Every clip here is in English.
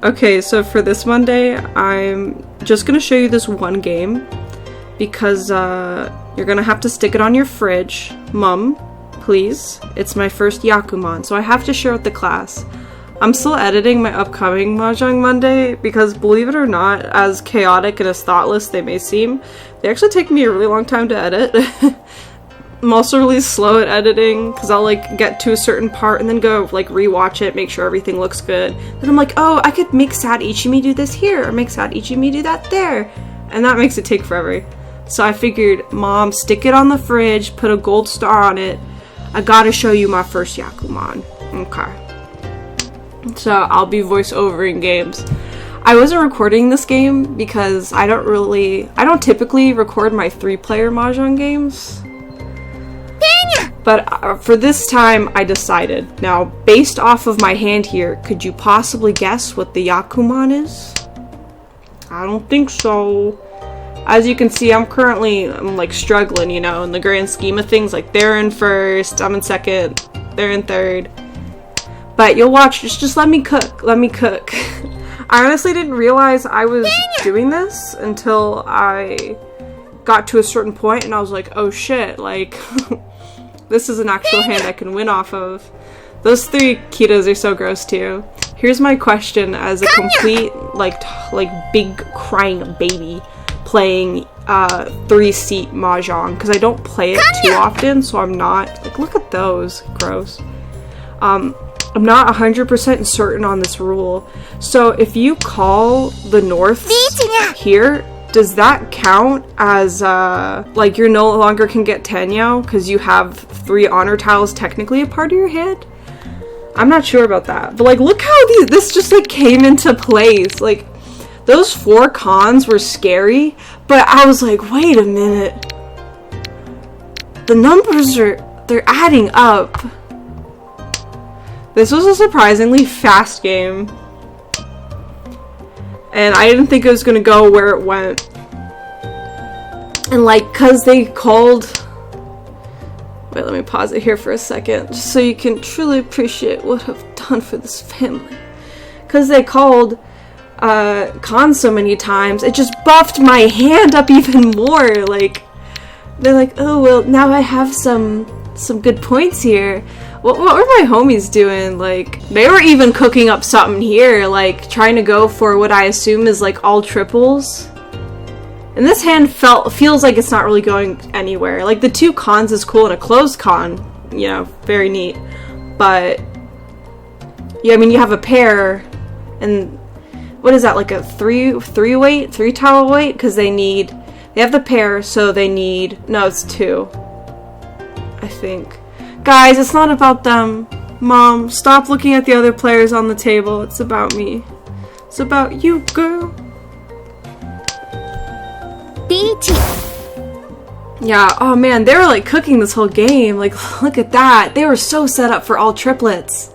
Okay, so for this Monday, I'm just gonna show you this one game because you're gonna have to stick it on your fridge. Mum, please. It's my first Yakumon, so I have to share with the class. I'm still editing my upcoming Mahjong Monday because, believe it or not, as chaotic and as thoughtless they may seem, they actually take me a really long time to edit. I'm also really slow at editing because I'll like get to a certain part and then go like rewatch it, make sure everything looks good. Then I'm like, oh, I could make Sad Ichimi do this here or make Sad Ichimi do that there. And that makes it take forever. So I figured, Mom, stick it on the fridge, put a gold star on it. I gotta show you my first Yakumon. Okay. So I'll be voiceovering games. I wasn't recording this game because I don't typically record my 3-player Mahjong games. But for this time, I decided. Now, based off of my hand here, could you possibly guess what the Yakumon is? I don't think so. As you can see, I'm like struggling, you know, in the grand scheme of things. Like, they're in first, I'm in second, they're in third. But you'll watch, just let me cook, let me cook. I honestly didn't realize I was doing this until I got to a certain point and I was like, oh shit, like... This is an actual hand I can win off of. Those 3 Kitas are so gross too. Here's my question as a complete, like big crying baby playing 3-seat Mahjong, because I don't play it too often, so I'm not, like, look at those, gross. I'm not 100% certain on this rule. So if you call the North here, does that count as, like, you're no longer can get Tenyo because you have 3 honor tiles technically a part of your hand? I'm not sure about that. But, like, look how this just, like, came into place. Like, those 4 cons were scary, but I was like, wait a minute. The numbers they're adding up. This was a surprisingly fast game. And I didn't think it was gonna go where it went. And like, cause they called... Wait, let me pause it here for a second, just so you can truly appreciate what I've done for this family. Cause they called Khan so many times, it just buffed my hand up even more. Like, they're like, oh, well, now I have some good points here. What were my homies doing? Like, they were even cooking up something here, like, trying to go for what I assume is, like, all triples. And this hand feels like it's not really going anywhere. Like, the 2 cons is cool and a closed con, you know, very neat. But, yeah, I mean, you have a pair, and what is that, like a 3 tile weight? Because they have the pair, so they need, no, it's 2, I think. Guys, it's not about them. Mom, stop looking at the other players on the table. It's about me. It's about you, girl. BT. Yeah, oh man, they were like cooking this whole game. Like, look at that. They were so set up for all triplets.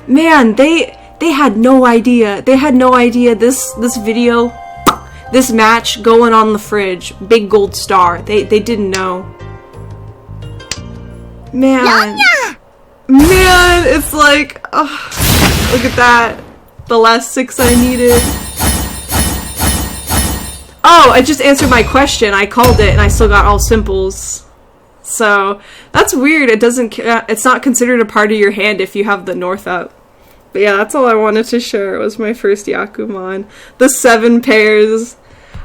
Man, they had no idea. They had no idea this video, this match going on the fridge. Big gold star. They didn't know. Man, it's like, oh, look at that. The last 6 I needed. Oh, I just answered my question. I called it and I still got all simples. So, that's weird. It's not considered a part of your hand if you have the North up. But yeah, that's all I wanted to share. It was my first Yakumon. The 7 pairs.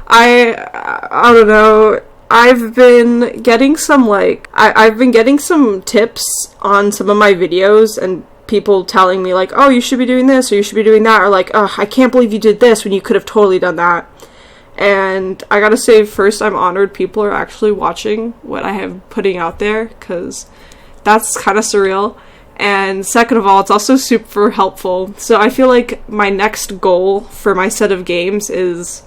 I don't know. I've been getting some, like, I've been getting some tips on some of my videos and people telling me, like, oh, you should be doing this or you should be doing that, or like, oh, I can't believe you did this when you could have totally done that. And I gotta say, first, I'm honored people are actually watching what I have putting out there, because that's kind of surreal. And second of all, it's also super helpful. So I feel like my next goal for my set of games is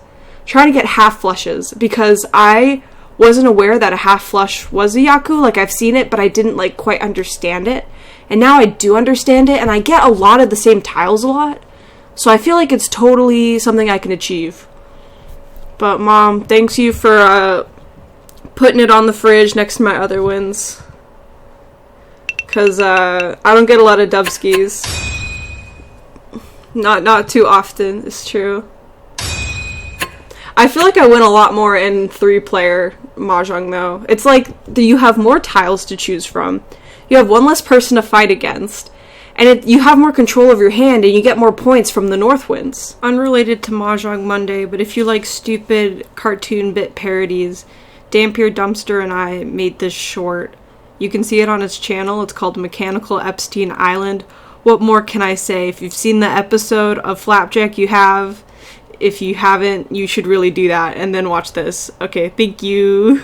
trying to get half flushes, because I wasn't aware that a half flush was a Yaku. Like, I've seen it, but I didn't, like, quite understand it. And now I do understand it, and I get a lot of the same tiles a lot. So I feel like it's totally something I can achieve. But, Mom, thanks you for, putting it on the fridge next to my other wins. Because, I don't get a lot of dubskis. Not too often, it's true. I feel like I win a lot more in 3-player Mahjong, though. It's like you have more tiles to choose from. You have one less person to fight against. And you have more control of your hand, and you get more points from the North Winds. Unrelated to Mahjong Monday, but if you like stupid cartoon bit parodies, Dampier Dumpster and I made this short. You can see it on his channel. It's called Mechanical Epstein Island. What more can I say? If you've seen the episode of Flapjack, you have. If you haven't, you should really do that and then watch this. Okay, thank you.